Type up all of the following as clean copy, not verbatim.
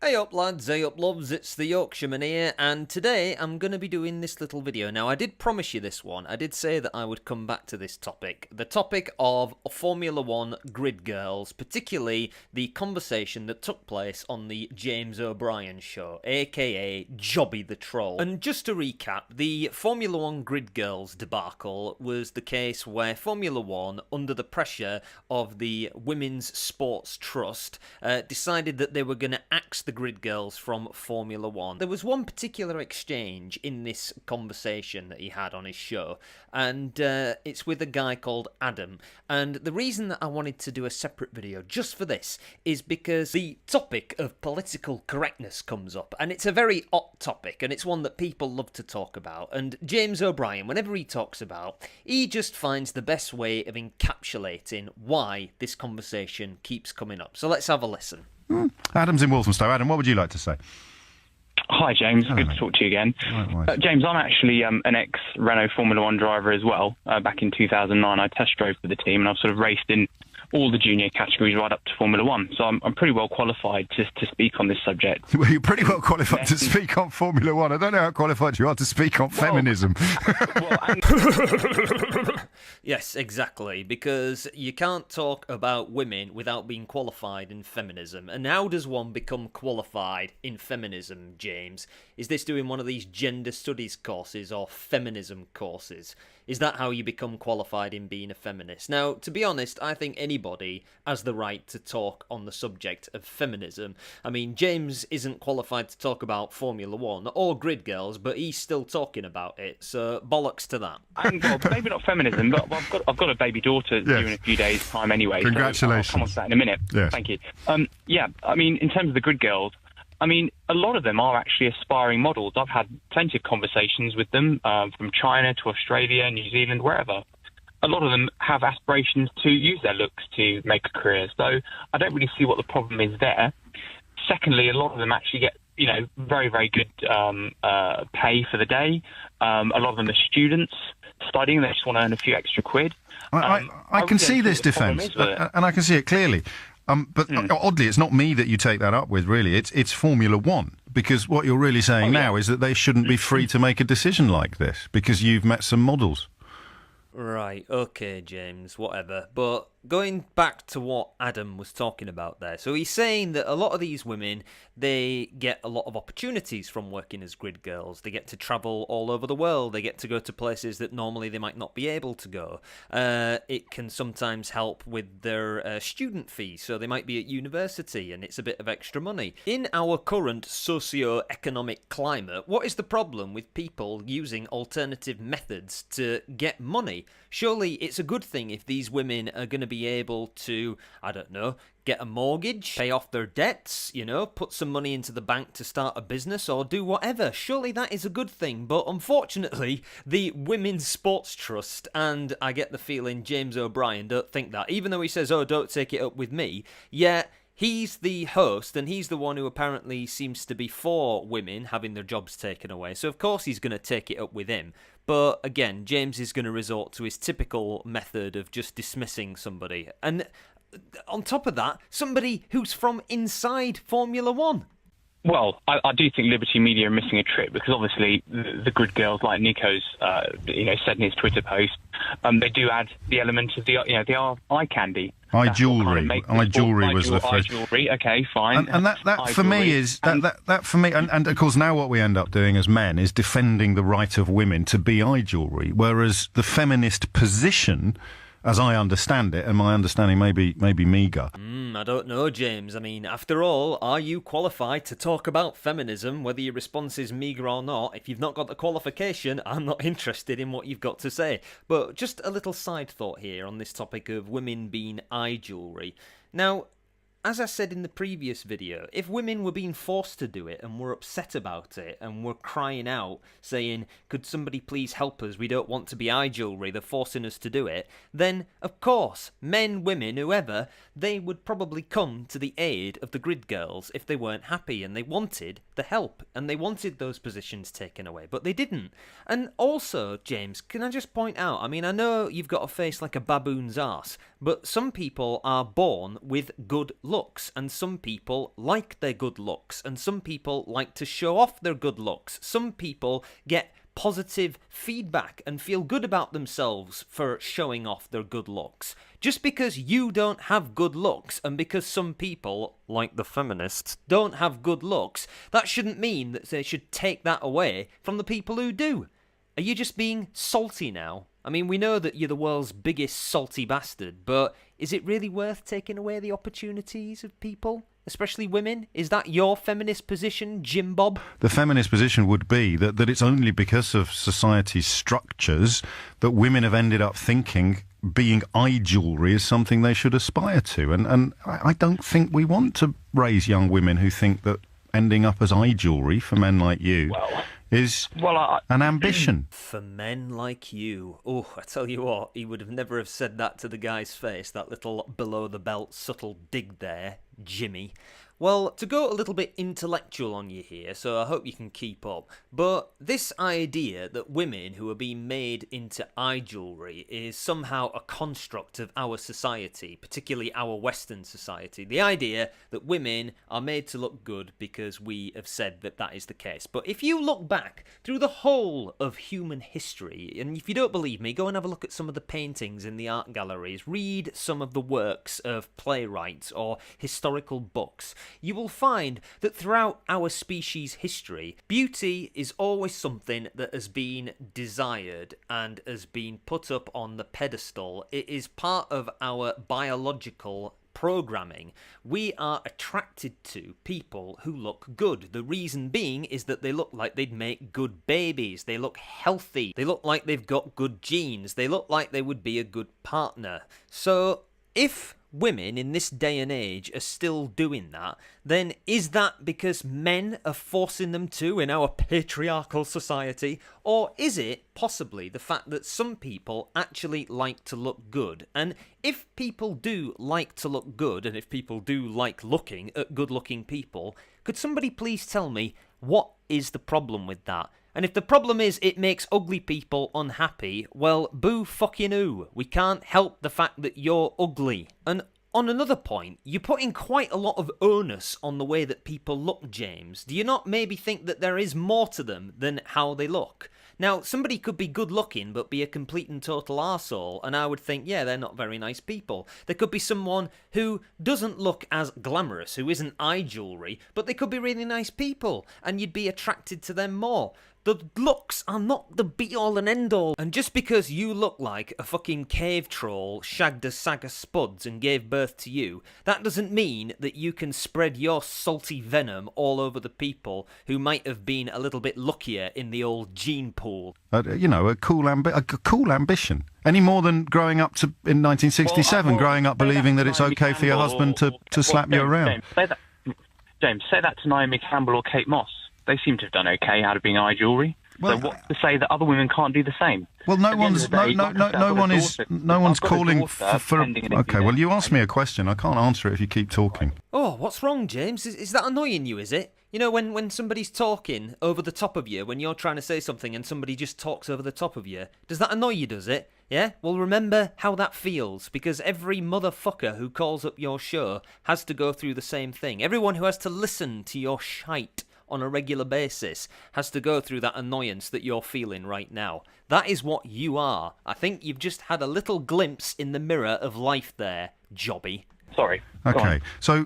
Hey up lads, hey up loves, it's the Yorkshireman here, and today I'm going to be doing this little video. Now I did promise you this one, I did say that I would come back to this topic. The topic of Formula 1 grid girls, particularly the conversation that took place on the James O'Brien show, aka JOBBY the Troll. And just to recap, the Formula 1 grid girls debacle was the case where Formula 1, under the pressure of the Women's Sports Trust, decided that they were going to axe the grid girls from Formula 1. There was one particular exchange in this conversation that he had on his show, and it's with a guy called Adam. And the reason that I wanted to do a separate video just for this is because the topic of political correctness comes up, and it's a very hot topic, and it's one that people love to talk about. And James O'Brien, whenever he talks about, he just finds the best way of encapsulating why this conversation keeps coming up. So let's have a listen. Adam's in Walthamstow. Adam, what would you like to say? Hi, James. Hello, Good mate. to talk to you again. Likewise. James, I'm actually an ex-Renault Formula 1 driver as well. Back in 2009, I test drove for the team, and I've sort of raced in all the junior categories right up to Formula 1. So I'm pretty well qualified to speak on this subject. Well, you're pretty well qualified to speak on Formula 1. I don't know how qualified you are to speak on feminism. Yes, exactly, because you can't talk about women without being qualified in feminism. And how does one become qualified in feminism, James? Is this doing one of these gender studies courses or feminism courses? Is that how you become qualified in being a feminist? Now, to be honest, I think anybody has the right to talk on the subject of feminism. I mean, James isn't qualified to talk about Formula 1 or grid girls, but he's still talking about it, so bollocks to that. Well, maybe not feminism, but I've got a baby daughter due in a few days' time anyway. Congratulations. So I'll come on to that in a minute. Yes. Thank you. Yeah, I mean, in terms of the grid girls, I mean, a lot of them are actually aspiring models. I've had plenty of conversations with them, from China to Australia, New Zealand, wherever. A lot of them have aspirations to use their looks to make a career, so I don't really see what the problem is there. Secondly, a lot of them actually get, very, very good pay for the day. A lot of them are students studying. They just want to earn a few extra quid. I can see this defence, and I can see it clearly. But oddly, it's not me that you take that up with, really. It's Formula 1. Because what you're really saying now is that they shouldn't be free to make a decision like this, because you've met some models. Right, okay, James, whatever. But going back to what Adam was talking about there, so he's saying that a lot of these women, they get a lot of opportunities from working as grid girls. They get to travel all over the world. They get to go to places that normally they might not be able to go. It can sometimes help with their student fees, so they might be at university and it's a bit of extra money. In our current socio-economic climate, what is the problem with people using alternative methods to get money? Surely it's a good thing if these women are going to be able to, I don't know, get a mortgage, pay off their debts, put some money into the bank to start a business or do whatever. Surely that is a good thing. But unfortunately, the Women's Sports Trust, and I get the feeling James O'Brien don't think that, even though he says, oh, don't take it up with me, yet he's the host, and he's the one who apparently seems to be for women having their jobs taken away. So of course he's going to take it up with him. But again, James is going to resort to his typical method of just dismissing somebody. And on top of that, somebody who's from inside Formula 1. Well, I do think Liberty Media are missing a trick, because obviously the grid girls, like Nico's, said in his Twitter post, they do add the element of the eye candy. Eye jewellery. Eye jewellery was the phrase. Eye jewellery, okay, fine. And that for me is that for me, and of course now what we end up doing as men is defending the right of women to be eye jewellery, whereas the feminist position, as I understand it, and my understanding may be meagre. I don't know, James. I mean, after all, are you qualified to talk about feminism, whether your response is meagre or not? If you've not got the qualification, I'm not interested in what you've got to say. But just a little side thought here on this topic of women being eye jewellery. Now, as I said in the previous video, if women were being forced to do it and were upset about it and were crying out saying, could somebody please help us, we don't want to be eye jewellery, they're forcing us to do it, then of course, men, women, whoever, they would probably come to the aid of the grid girls if they weren't happy and they wanted the help and they wanted those positions taken away, but they didn't. And also, James, can I just point out, I mean, I know you've got a face like a baboon's arse, but some people are born with good looks, and some people like their good looks, and some people like to show off their good looks. Some people get positive feedback and feel good about themselves for showing off their good looks. Just because you don't have good looks, and because some people, like the feminists, don't have good looks, that shouldn't mean that they should take that away from the people who do. Are you just being salty now? I mean, we know that you're the world's biggest salty bastard, but is it really worth taking away the opportunities of people? Especially women? Is that your feminist position, Jim Bob? The feminist position would be that it's only because of society's structures that women have ended up thinking being eye jewellery is something they should aspire to. And I don't think we want to raise young women who think that ending up as eye jewellery for men like you is an ambition. For men like you. Oh, I tell you what, he would have never have said that to the guy's face, that little below-the-belt subtle dig there, Jimmy. Well, to go a little bit intellectual on you here, so I hope you can keep up, but this idea that women who are being made into eye jewellery is somehow a construct of our society, particularly our Western society. The idea that women are made to look good because we have said that that is the case. But if you look back through the whole of human history, and if you don't believe me, go and have a look at some of the paintings in the art galleries, read some of the works of playwrights or historical books, you will find that throughout our species' history, beauty is always something that has been desired and has been put up on the pedestal. It is part of our biological programming. We are attracted to people who look good. The reason being is that they look like they'd make good babies. They look healthy. They look like they've got good genes. They look like they would be a good partner. So if women in this day and age are still doing that, then is that because men are forcing them to in our patriarchal society? Or is it possibly the fact that some people actually like to look good? And if people do like to look good, and if people do like looking at good-looking people, could somebody please tell me what is the problem with that? And if the problem is it makes ugly people unhappy, well, boo fucking who. We can't help the fact that you're ugly. And on another point, you're putting quite a lot of onus on the way that people look, James. Do you not maybe think that there is more to them than how they look? Now, somebody could be good looking but be a complete and total arsehole, and I would think, yeah, they're not very nice people. There could be someone who doesn't look as glamorous, who isn't eye jewellery, but they could be really nice people, and you'd be attracted to them more. The looks are not the be-all and end-all. And just because you look like a fucking cave troll shagged a sack of spuds and gave birth to you, that doesn't mean that you can spread your salty venom all over the people who might have been a little bit luckier in the old gene pool. A cool ambition. Any more than growing up in 1967, growing up believing that it's okay for your husband to slap you around. James, say that to Naomi Campbell or Kate Moss. They seem to have done okay out of being eye jewellery. Well, so what's to say that other women can't do the same? Well, no one's calling for. Okay, well, you asked me a question. I can't answer it if you keep talking. Oh, what's wrong, James? Is that annoying you, is it? You know, when somebody's talking over the top of you, when you're trying to say something and somebody just talks over the top of you, does that annoy you, does it? Yeah? Well, remember how that feels, because every motherfucker who calls up your show has to go through the same thing. Everyone who has to listen to your shite on a regular basis has to go through that annoyance that you're feeling right now. That is what you are. I think you've just had a little glimpse in the mirror of life there, Jobby. Sorry. Okay, so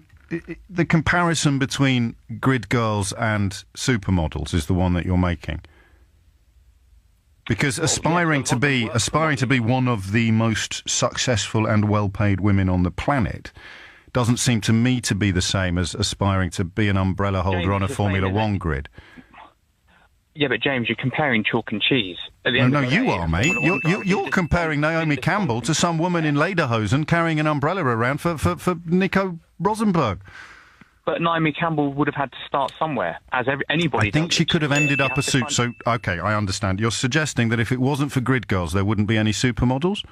the comparison between grid girls and supermodels is the one that you're making. Because aspiring to be one of the most successful and well-paid women on the planet doesn't seem to me to be the same as aspiring to be an umbrella holder on a Formula One grid. Yeah, but James, you're comparing chalk and cheese. No, you are, mate. You're comparing Naomi Campbell to some woman in lederhosen carrying an umbrella around for Nico Rosenberg. But Naomi Campbell would have had to start somewhere, as anybody I think she could have ended up a suit. So, okay, I understand. You're suggesting that if it wasn't for grid girls, there wouldn't be any supermodels?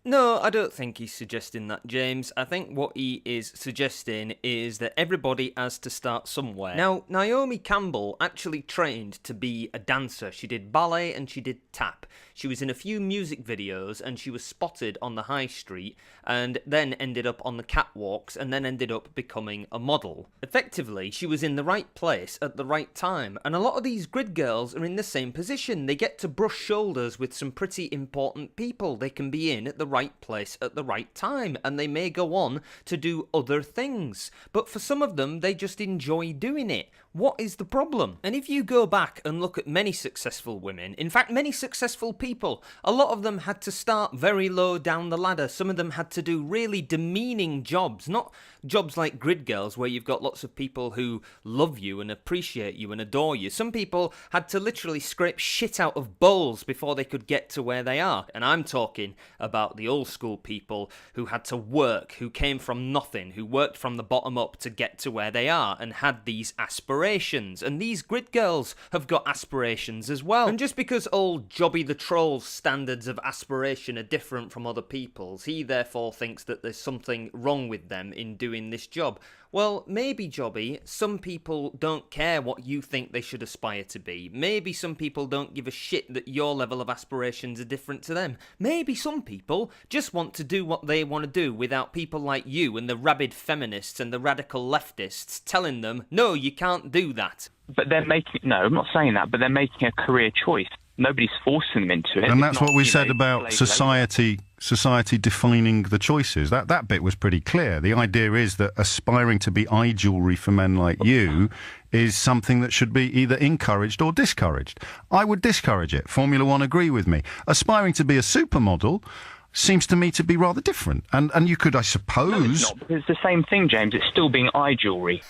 No, I don't think he's suggesting that, James. I think what he is suggesting is that everybody has to start somewhere. Now, Naomi Campbell actually trained to be a dancer. She did ballet and she did tap. She was in a few music videos, and she was spotted on the high street, and then ended up on the catwalks, and then ended up becoming a model. Effectively, she was in the right place at the right time, and a lot of these grid girls are in the same position. They get to brush shoulders with some pretty important people. They can be in at the right place at the right time, and they may go on to do other things. But for some of them, they just enjoy doing it. What is the problem? And if you go back and look at many successful women, in fact many successful people, a lot of them had to start very low down the ladder. Some of them had to do really demeaning jobs, not jobs like grid girls where you've got lots of people who love you and appreciate you and adore you. Some people had to literally scrape shit out of bowls before they could get to where they are. And I'm talking about the old school people who had to work, who came from nothing, who worked from the bottom up to get to where they are and had these aspirations. And these grid girls have got aspirations as well. And just because old JOBBY the Troll's standards of aspiration are different from other people's, he therefore thinks that there's something wrong with them in doing this job. Well, maybe, JOBBY, some people don't care what you think they should aspire to be. Maybe some people don't give a shit that your level of aspirations are different to them. Maybe some people just want to do what they want to do without people like you and the rabid feminists and the radical leftists telling them, no, you can't do that. But they're making... No, I'm not saying that, but they're making a career choice. Nobody's forcing them into it. And that's what we said about society defining the choices. That bit was pretty clear. The idea is that aspiring to be eye jewellery for men like you is something that should be either encouraged or discouraged. I would discourage it. Formula One agree with me. Aspiring to be a supermodel seems to me to be rather different. And you could, I suppose... No, it's not, because it's the same thing, James. It's still being eye jewellery.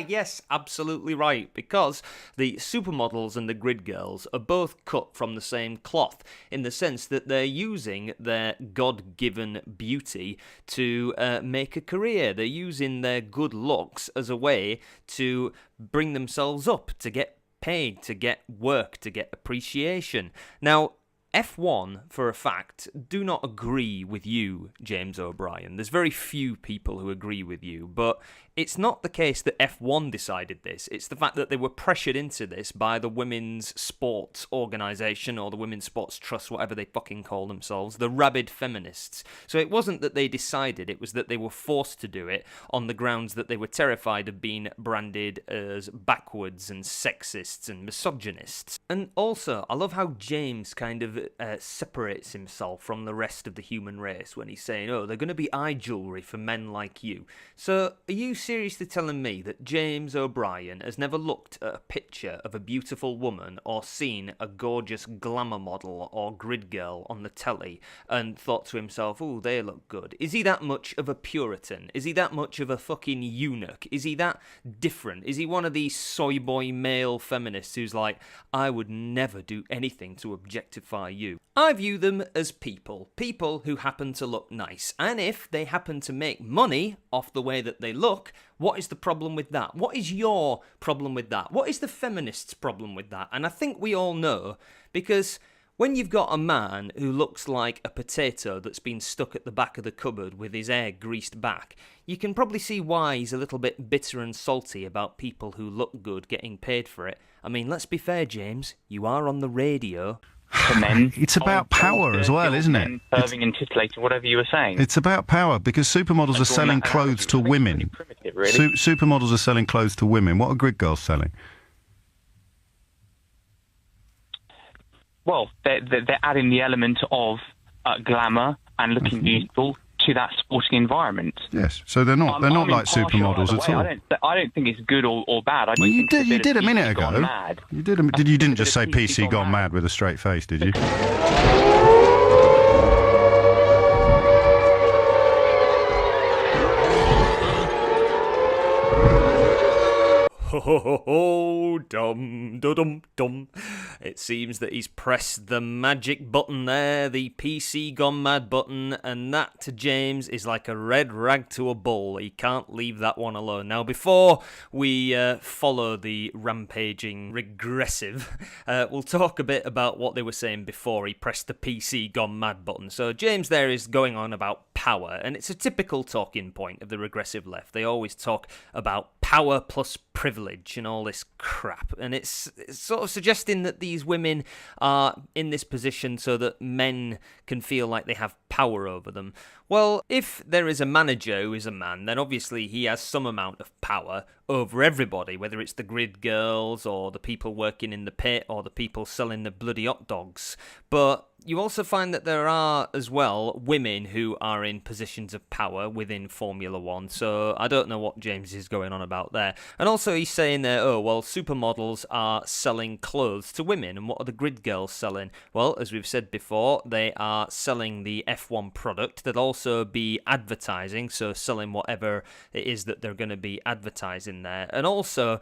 Yes, absolutely right, because the supermodels and the grid girls are both cut from the same cloth, in the sense that they're using their God-given beauty to make a career. They're using their good looks as a way to bring themselves up, to get paid, to get work, to get appreciation. Now, F1, for a fact, do not agree with you, James O'Brien. There's very few people who agree with you, but it's not the case that F1 decided this. It's the fact that they were pressured into this by the Women's Sports Organisation, or the Women's Sports Trust, whatever they fucking call themselves, the rabid feminists. So it wasn't that they decided, it was that they were forced to do it on the grounds that they were terrified of being branded as backwards and sexists and misogynists. And also, I love how James kind of separates himself from the rest of the human race when he's saying, oh, they're going to be eye jewellery for men like you. So, are you seriously telling me that James O'Brien has never looked at a picture of a beautiful woman or seen a gorgeous glamour model or grid girl on the telly and thought to himself, oh, they look good? Is he that much of a Puritan? Is he that much of a fucking eunuch? Is he that different? Is he one of these soy boy male feminists who's like, I would never do anything to objectify you? I view them as people who happen to look nice, and if they happen to make money off the way that they look, what is the problem with that? What is your problem with that? What is the feminists' problem with that? And I think we all know, because when you've got a man who looks like a potato that's been stuck at the back of the cupboard with his hair greased back, you can probably see why he's a little bit bitter and salty about people who look good getting paid for it. I mean, let's be fair, James, you are on the radio. Men, it's about power as well, isn't it? Serving and titillating, whatever you were saying. It's about power, because supermodels are selling clothes to women. Really. Supermodels are selling clothes to women. What are grid girls selling? Well, they're adding the element of glamour and looking beautiful to that sporting environment. Yes, so they're not like supermodels at all. I don't think it's good or bad. Well, you did a minute ago. You didn't just say PC gone mad with a straight face, did you? Ho ho ho ho, dum dum dum. It seems that he's pressed the magic button there, the PC gone mad button, and that to James is like a red rag to a bull. He can't leave that one alone. Now, before we follow the rampaging regressive, we'll talk a bit about what they were saying before he pressed the PC gone mad button. So James there is going on about power, and it's a typical talking point of the regressive left. They always talk about power plus privilege and all this crap, and it's sort of suggesting that these women are in this position so that men can feel like they have power over them. Well, if there is a manager who is a man, then obviously he has some amount of power over everybody, whether it's the grid girls or the people working in the pit or the people selling the bloody hot dogs. But you also find that there are, as well, women who are in positions of power within Formula One, so I don't know what James is going on about there. And also he's saying there, oh, well, supermodels are selling clothes to women, and what are the grid girls selling? Well, as we've said before, they are selling the F1 product. They'll also be advertising, so selling whatever it is that they're going to be advertising there. And also,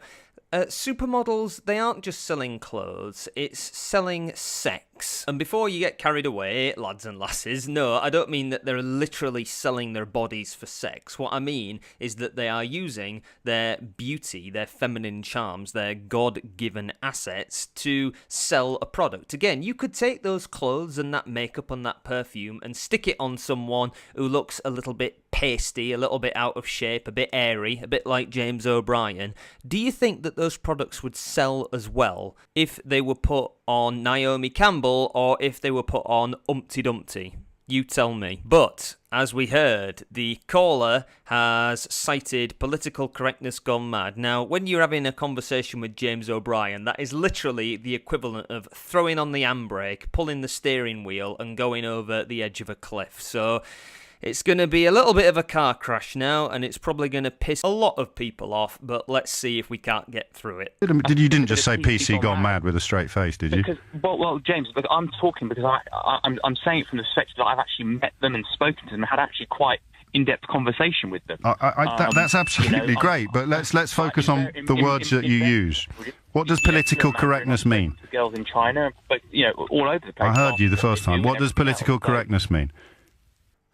supermodels, they aren't just selling clothes, it's selling sex. And before you get carried away, lads and lasses, no, I don't mean that they're literally selling their bodies for sex. What I mean is that they are using their beauty, their feminine charms, their God-given assets to sell a product. Again, you could take those clothes and that makeup and that perfume and stick it on someone who looks a little bit pasty, a little bit out of shape, a bit airy, a bit like James O'Brien. Do you think that those products would sell as well if they were put on Naomi Campbell or if they were put on Humpty Dumpty? You tell me. But, as we heard, the caller has cited political correctness gone mad. Now, when you're having a conversation with James O'Brien, that is literally the equivalent of throwing on the handbrake, pulling the steering wheel, and going over the edge of a cliff. So it's going to be a little bit of a car crash now, and it's probably going to piss a lot of people off, but let's see if we can't get through it. You didn't just say PC gone mad with a straight face, did you? Because, well, James, but I'm talking because I'm saying it from the perspective that I've actually met them and spoken to them and had actually quite in-depth conversation with them. That's absolutely great, but let's focus on the words that you use. What does political correctness mean? Girls in China, but, all over the place. I heard you the first time. What does political correctness mean?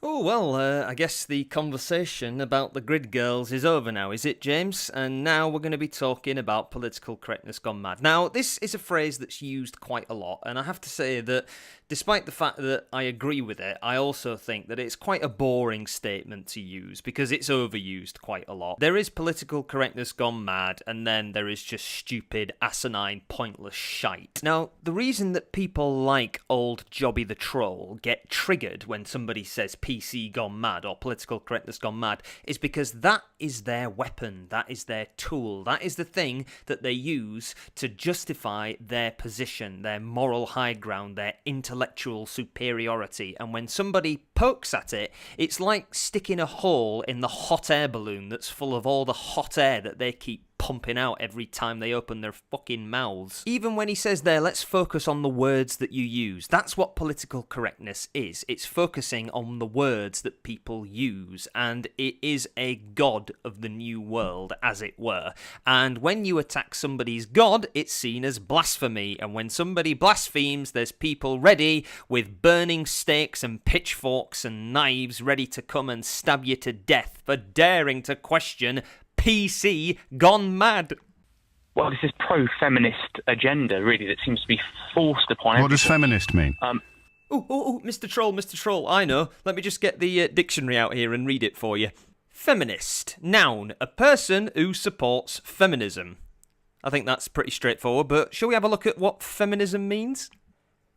Oh, well, I guess the conversation about the grid girls is over now, is it, James? And now we're going to be talking about political correctness gone mad. Now, this is a phrase that's used quite a lot, and I have to say that despite the fact that I agree with it, I also think that it's quite a boring statement to use because it's overused quite a lot. There is political correctness gone mad, and then there is just stupid, asinine, pointless shite. Now, the reason that people like old JOBBY the Troll get triggered when somebody says PC gone mad or political correctness gone mad is because that is their weapon, that is their tool, that is the thing that they use to justify their position, their moral high ground, their intellectual superiority. And when somebody pokes at it, it's like sticking a hole in the hot air balloon that's full of all the hot air that they keep pumping out every time they open their fucking mouths. Even when he says there, let's focus on the words that you use. That's what political correctness is. It's focusing on the words that people use, and it is a god of the new world, as it were. And when you attack somebody's god, it's seen as blasphemy, and when somebody blasphemes, there's people ready with burning stakes and pitchforks and knives ready to come and stab you to death for daring to question PC gone mad. Well, this is pro-feminist agenda, really, that seems to be forced upon everyone. What does feminist mean? Mr. Troll, I know. Let me just get the dictionary out here and read it for you. Feminist, noun, a person who supports feminism. I think that's pretty straightforward, but shall we have a look at what feminism means?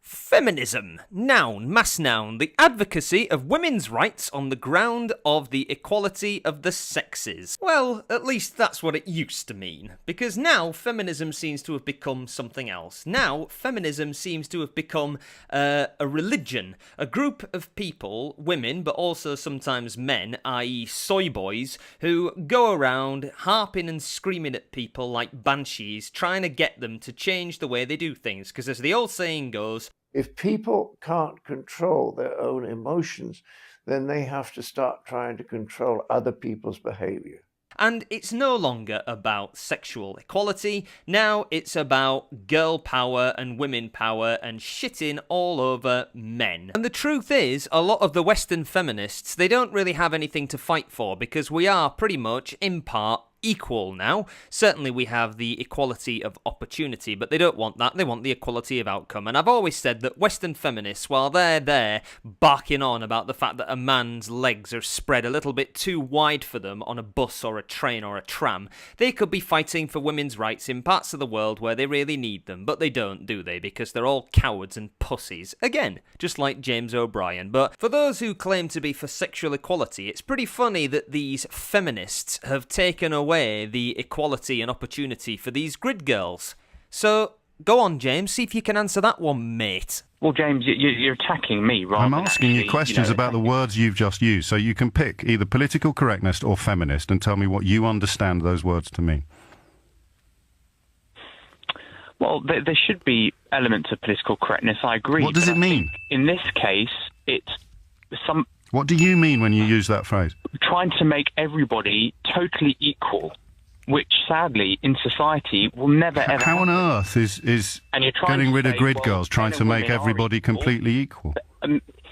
Feminism, noun, mass noun, the advocacy of women's rights on the ground of the equality of the sexes. Well, at least that's what it used to mean, because now feminism seems to have become something else. Now, feminism seems to have become a religion, a group of people, women, but also sometimes men, i.e. soy boys, who go around harping and screaming at people like banshees, trying to get them to change the way they do things, because as the old saying goes, if people can't control their own emotions, then they have to start trying to control other people's behavior. And it's no longer about sexual equality, now it's about girl power and women power and shitting all over men. And the truth is, a lot of the Western feminists, they don't really have anything to fight for because we are pretty much, in part, equal now. Certainly we have the equality of opportunity, but they don't want that. They want the equality of outcome. And I've always said that Western feminists, while they're there barking on about the fact that a man's legs are spread a little bit too wide for them on a bus or a train or a tram, they could be fighting for women's rights in parts of the world where they really need them, but they don't, do they? Because they're all cowards and pussies. Again, just like James O'Brien. But for those who claim to be for sexual equality, it's pretty funny that these feminists have taken away the equality and opportunity for these grid girls. So, go on, James, see if you can answer that one, mate. Well, James, you're attacking me, right? I'm asking you questions about the words you've just used, so you can pick either political correctness or feminist and tell me what you understand those words to mean. Well, there should be elements of political correctness, I agree. What does it mean? In this case, it's some... What do you mean when you use that phrase? Trying to make everybody totally equal, which sadly in society will never ever How on happen. earth is And you're getting rid of say, grid well, girls trying men to and make women are everybody equal? completely equal?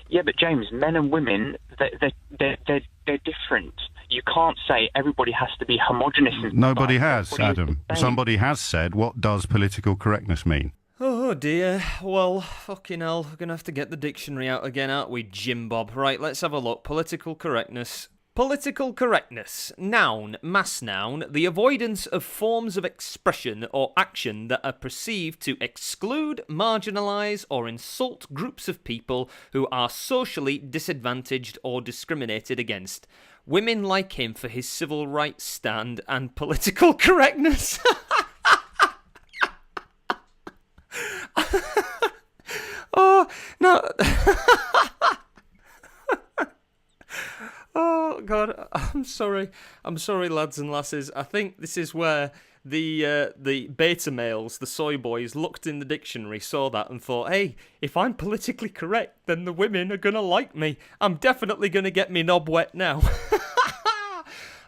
Yeah, but James, men and women, they're different. You can't say everybody has to be homogenous. Nobody has, Everybody is Adam. the same. Somebody has said, what does political correctness mean? Oh dear, well, fucking hell, we're going to have to get the dictionary out again, aren't we, Jim Bob? Right, let's have a look. Political correctness. Political correctness. Noun, mass noun, the avoidance of forms of expression or action that are perceived to exclude, marginalise or insult groups of people who are socially disadvantaged or discriminated against. Women like him for his civil rights stand and political correctness. Oh, no. Oh, God, I'm sorry, lads and lasses. I think this is where the beta males, the soy boys, looked in the dictionary, saw that and thought, hey, if I'm politically correct, then the women are going to like me. I'm definitely going to get me knob wet now.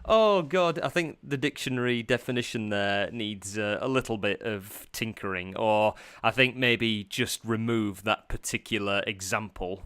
Oh, God, I think the dictionary definition there needs a little bit of tinkering, or I think maybe just remove that particular example.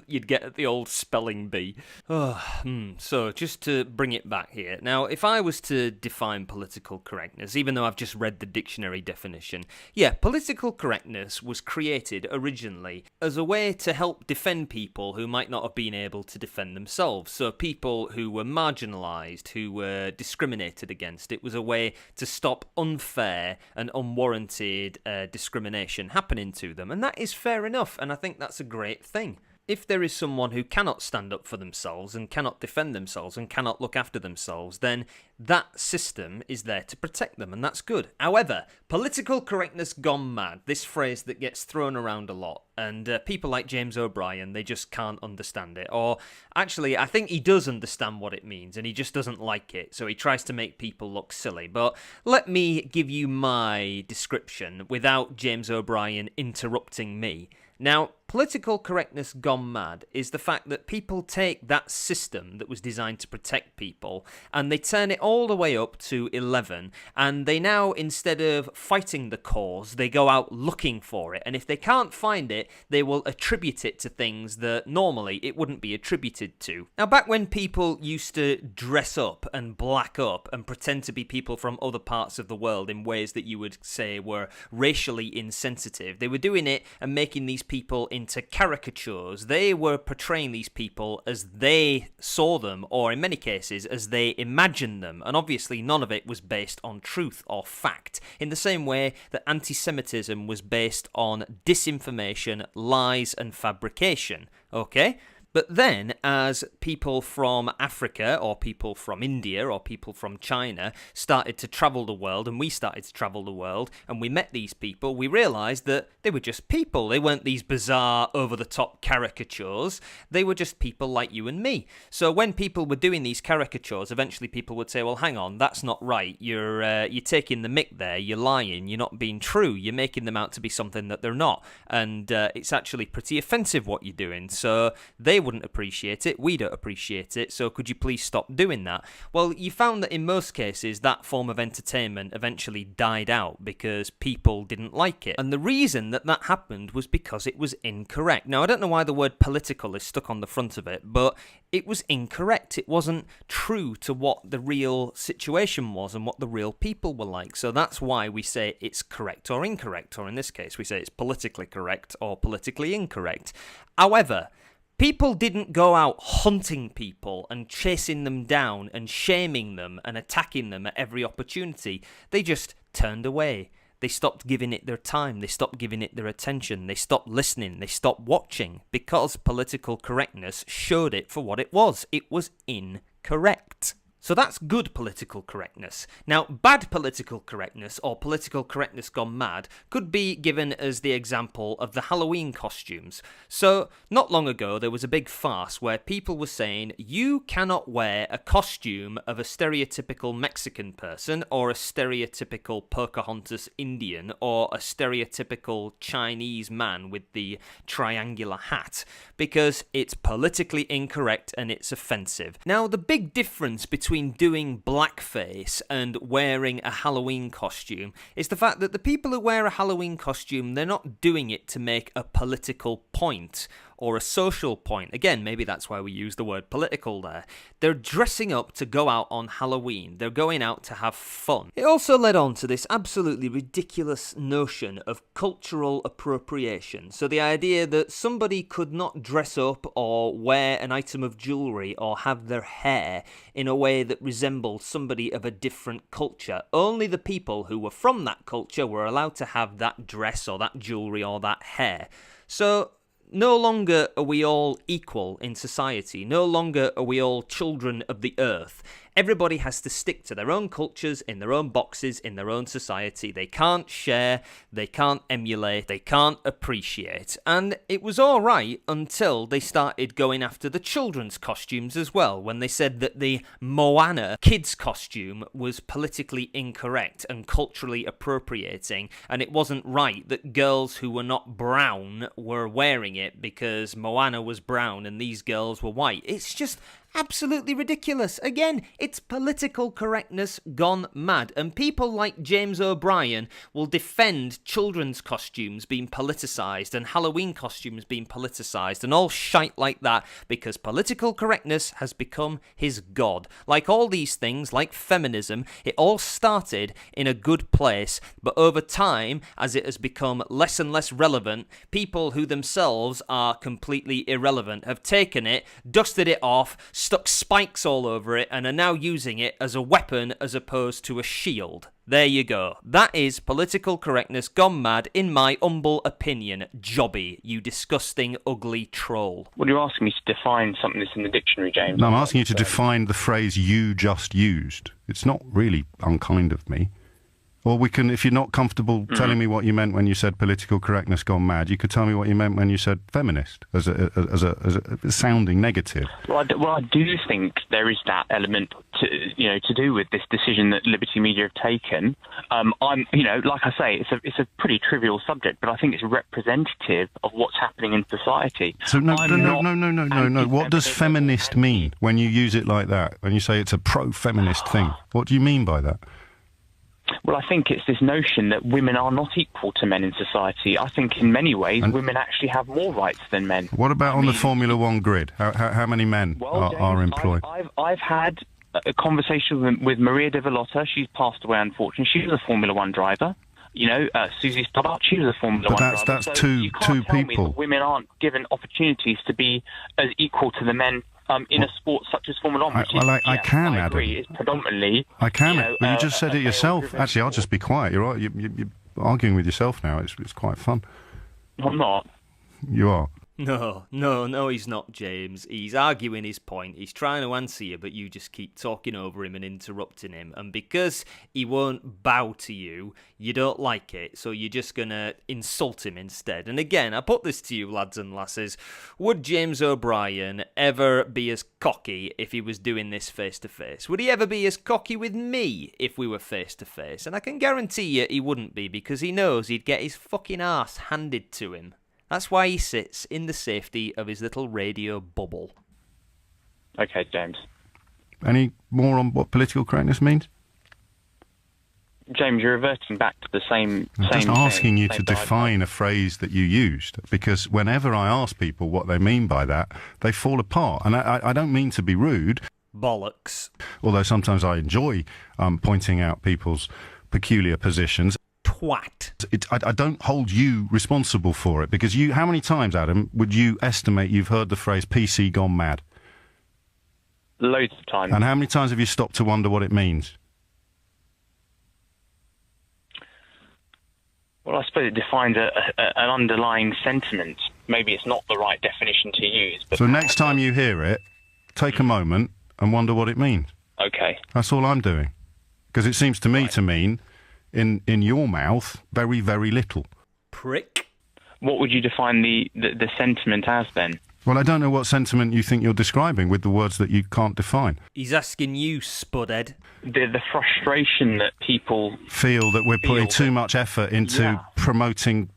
You'd get at the old spelling bee. So, just to bring it back here. Now, if I was to define political correctness, even though I've just read the dictionary definition, yeah, political correctness was created originally as a way to help defend people who might not have been able to defend themselves. So, people who were marginalised, who were discriminated against. It was a way to stop unfair and unwarranted discrimination happening to them, and that is fair enough, and I think that's a great thing. If there is someone who cannot stand up for themselves and cannot defend themselves and cannot look after themselves, then that system is there to protect them, and that's good. However, political correctness gone mad, this phrase that gets thrown around a lot, and people like James O'Brien, they just can't understand it. Or, actually, I think he does understand what it means, and he just doesn't like it, so he tries to make people look silly. But let me give you my description without James O'Brien interrupting me. Now, political correctness gone mad is the fact that people take that system that was designed to protect people and they turn it all the way up to 11, and they now, instead of fighting the cause, they go out looking for it, and if they can't find it, they will attribute it to things that normally it wouldn't be attributed to. Now, back when people used to dress up and black up and pretend to be people from other parts of the world in ways that you would say were racially insensitive, they were doing it and making these people into caricatures. They were portraying these people as they saw them, or in many cases as they imagined them, and obviously none of it was based on truth or fact, in the same way that anti-Semitism was based on disinformation, lies and fabrication, okay? But then, as people from Africa, or people from India, or people from China started to travel the world, and we started to travel the world, and we met these people, we realised that they were just people. They weren't these bizarre, over-the-top caricatures. They were just people like you and me. So when people were doing these caricatures, eventually people would say, well, hang on, that's not right. You're taking the mick there. You're lying. You're not being true. You're making them out to be something that they're not. And it's actually pretty offensive what you're doing. So they They wouldn't appreciate it. We don't appreciate it. So could you please stop doing that? Well, you found that in most cases, that form of entertainment eventually died out because people didn't like it. And the reason that that happened was because it was incorrect. Now, I don't know why the word political is stuck on the front of it, but it was incorrect. It wasn't true to what the real situation was and what the real people were like. So that's why we say it's correct or incorrect, or in this case, we say it's politically correct or politically incorrect. However, people didn't go out hunting people and chasing them down and shaming them and attacking them at every opportunity. They just turned away. They stopped giving it their time. They stopped giving it their attention. They stopped listening. They stopped watching because political correctness showed it for what it was. It was incorrect. So that's good political correctness. Now, bad political correctness, or political correctness gone mad, could be given as the example of the Halloween costumes. So, not long ago, there was a big farce where people were saying, you cannot wear a costume of a stereotypical Mexican person, or a stereotypical Pocahontas Indian, or a stereotypical Chinese man with the triangular hat, because it's politically incorrect and it's offensive. Now, the big difference between doing blackface and wearing a Halloween costume is the fact that the people who wear a Halloween costume, they're not doing it to make a political point or a social point. Again, maybe that's why we use the word political there. They're dressing up to go out on Halloween. They're going out to have fun. It also led on to this absolutely ridiculous notion of cultural appropriation. So the idea that somebody could not dress up or wear an item of jewellery or have their hair in a way that resembled somebody of a different culture. Only the people who were from that culture were allowed to have that dress or that jewellery or that hair. So no longer are we all equal in society. No longer are we all children of the earth. Everybody has to stick to their own cultures, in their own boxes, in their own society. They can't share, they can't emulate, they can't appreciate. And it was all right until they started going after the children's costumes as well, when they said that the Moana kids costume was politically incorrect and culturally appropriating, and it wasn't right that girls who were not brown were wearing it because Moana was brown and these girls were white. It's just absolutely ridiculous. Again, it's political correctness gone mad. And people like James O'Brien will defend children's costumes being politicised and Halloween costumes being politicised and all shite like that because political correctness has become his god. Like all these things, like feminism, it all started in a good place, but over time, as it has become less and less relevant, people who themselves are completely irrelevant have taken it, dusted it off, stuck spikes all over it, and are now using it as a weapon as opposed to a shield. There you go. That is political correctness gone mad, in my humble opinion. Jobby, you disgusting, ugly troll. Well, you're asking me to define something that's in the dictionary, James. No, I'm asking you to define the phrase you just used. It's not really unkind of me. Or we can, if you're not comfortable telling me what you meant when you said political correctness gone mad, you could tell me what you meant when you said feminist, as a sounding negative. Well, I do think there is that element to do with this decision that Liberty Media have taken. Like I say, it's a pretty trivial subject, but I think it's representative of what's happening in society. So no. What does feminist mean when you use it like that? When you say it's a pro-feminist thing, what do you mean by that? Well, I think it's this notion that women are not equal to men in society. I think in many ways women actually have more rights than men. What about on the Formula One grid? How many men are employed? I've had a conversation with Maria de Villota. She's passed away, unfortunately. She was a Formula One driver. Susie Stoddart, she was a Formula One driver. But that's so two you can't tell me people. that women aren't given opportunities to be as equal to the men in a sport such as Formula One. I can, I agree, Adam. it's predominantly... I can, but you just said it yourself. Actually, I'll just be quiet. You're right. You're arguing with yourself now. It's quite fun. I'm not. You are. No, he's not, James. He's arguing his point. He's trying to answer you, but you just keep talking over him and interrupting him. And because he won't bow to you, you don't like it, so you're just going to insult him instead. And again, I put this to you, lads and lasses. Would James O'Brien ever be as cocky if he was doing this face-to-face? Would he ever be as cocky with me if we were face-to-face? And I can guarantee you he wouldn't be, because he knows he'd get his fucking arse handed to him. That's why he sits in the safety of his little radio bubble. Okay, James. Any more on what political correctness means? James, you're reverting back to the same I'm just thing, asking you to same define diatribe. a phrase that you used, because whenever I ask people what they mean by that, they fall apart. And I don't mean to be rude, Bollocks. although sometimes I enjoy pointing out people's peculiar positions. Twat. I don't hold you responsible for it, because how many times, Adam, would you estimate you've heard the phrase PC gone mad? Loads of times. And how many times have you stopped to wonder what it means? Well, I suppose it defines an underlying sentiment. Maybe it's not the right definition to use. But So next time you hear it, take a moment and wonder what it means. Okay. That's all I'm doing. Because it seems to me to mean, in your mouth, very, very little. Prick. What would you define the sentiment as then? Well, I don't know what sentiment you think you're describing with the words that you can't define. He's asking you, Spudhead. The frustration that people... Feel that we're putting Feel too that- much effort into Yeah. promoting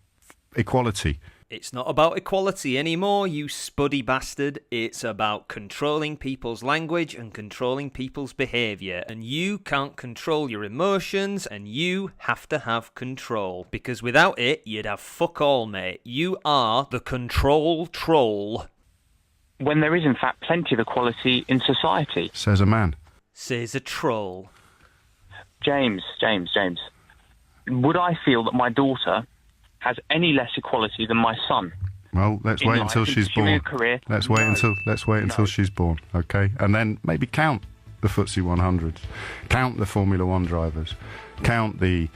equality. It's not about equality anymore, you spuddy bastard. It's about controlling people's language and controlling people's behaviour. And you can't control your emotions, and you have to have control. Because without it, you'd have fuck all, mate. You are the control troll. When there is, in fact, plenty of equality in society. Says a man. Says a troll. James. Would I feel that my daughter has any less equality than my son? Well, let's In wait life, until in she's pursuing a born. career? Let's wait No. until she's born, okay? And then maybe count the FTSE 100s, count the Formula One drivers, count the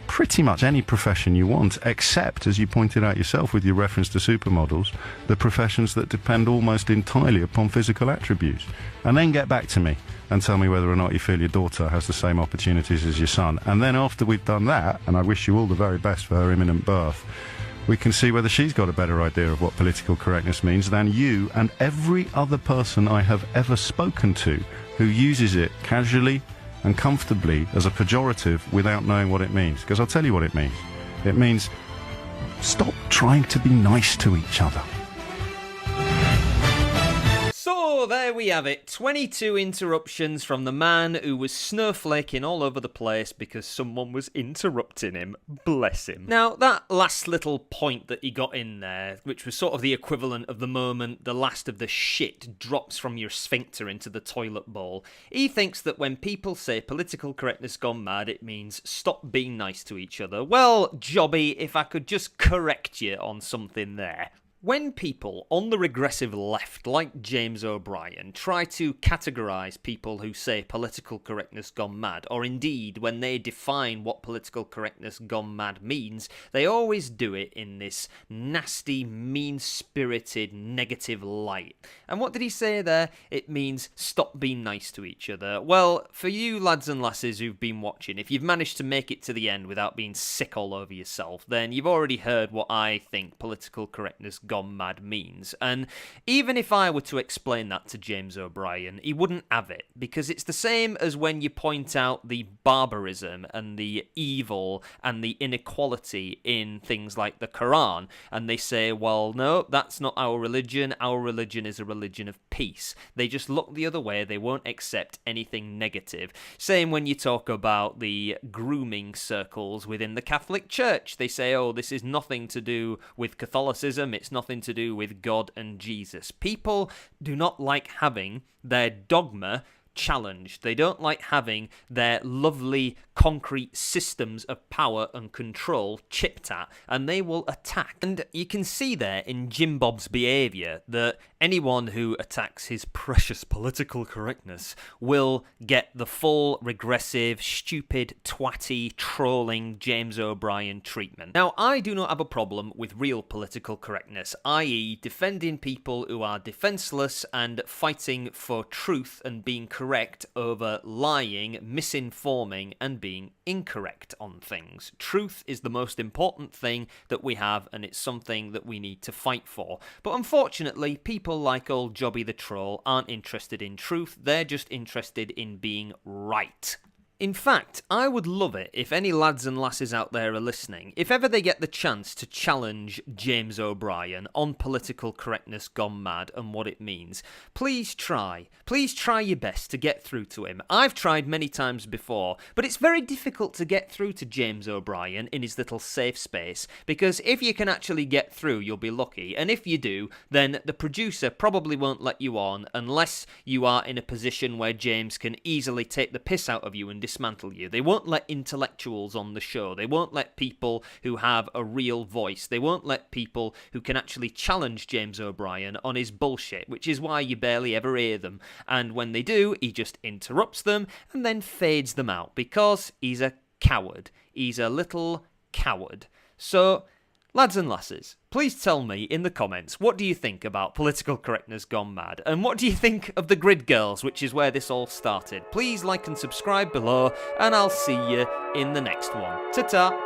pretty much any profession you want, except, as you pointed out yourself with your reference to supermodels, the professions that depend almost entirely upon physical attributes. And then get back to me and tell me whether or not you feel your daughter has the same opportunities as your son. And then after we've done that, and I wish you all the very best for her imminent birth, we can see whether she's got a better idea of what political correctness means than you and every other person I have ever spoken to who uses it casually and comfortably as a pejorative without knowing what it means. Because I'll tell you what it means. It means stop trying to be nice to each other. So there we have it, 22 interruptions from the man who was snowflaking all over the place because someone was interrupting him. Bless him. Now, that last little point that he got in there, which was sort of the equivalent of the moment the last of the shit drops from your sphincter into the toilet bowl, he thinks that when people say political correctness gone mad, it means stop being nice to each other. Well, Jobby, if I could just correct you on something there. When people on the regressive left, like James O'Brien, try to categorise people who say political correctness gone mad, or indeed when they define what political correctness gone mad means, they always do it in this nasty, mean-spirited, negative light. And what did he say there? It means stop being nice to each other. Well, for you lads and lasses who've been watching, if you've managed to make it to the end without being sick all over yourself, then you've already heard what I think political correctness gone mad means. And even if I were to explain that to James O'Brien, he wouldn't have it, because it's the same as when you point out the barbarism and the evil and the inequality in things like the Quran, and they say, well, no, that's not our religion is a religion of peace. They just look the other way, they won't accept anything negative. Same when you talk about the grooming circles within the Catholic Church. They say, oh, this is nothing to do with Catholicism, it's nothing to do with God and Jesus. People do not like having their dogma challenged. They don't like having their lovely concrete systems of power and control chipped at, and they will attack. And you can see there in Jim Bob's behaviour that anyone who attacks his precious political correctness will get the full regressive, stupid, twatty, trolling James O'Brien treatment. Now, I do not have a problem with real political correctness, i.e. defending people who are defenceless and fighting for truth and being correct over lying, misinforming, and being incorrect on things. Truth is the most important thing that we have, and it's something that we need to fight for. But unfortunately, people like old JOBBY the Troll aren't interested in truth, they're just interested in being right. In fact, I would love it if any lads and lasses out there are listening, if ever they get the chance to challenge James O'Brien on political correctness gone mad and what it means. Please try. Please try your best to get through to him. I've tried many times before, but it's very difficult to get through to James O'Brien in his little safe space, because if you can actually get through, you'll be lucky, and if you do, then the producer probably won't let you on unless you are in a position where James can easily take the piss out of you and dismantle you. They won't let intellectuals on the show. They won't let people who have a real voice. They won't let people who can actually challenge James O'Brien on his bullshit, which is why you barely ever hear them. And when they do, he just interrupts them and then fades them out because he's a coward. He's a little coward. So, lads and lasses, please tell me in the comments, what do you think about political correctness gone mad? And what do you think of the Grid Girls, which is where this all started? Please like and subscribe below, and I'll see you in the next one. Ta-ta!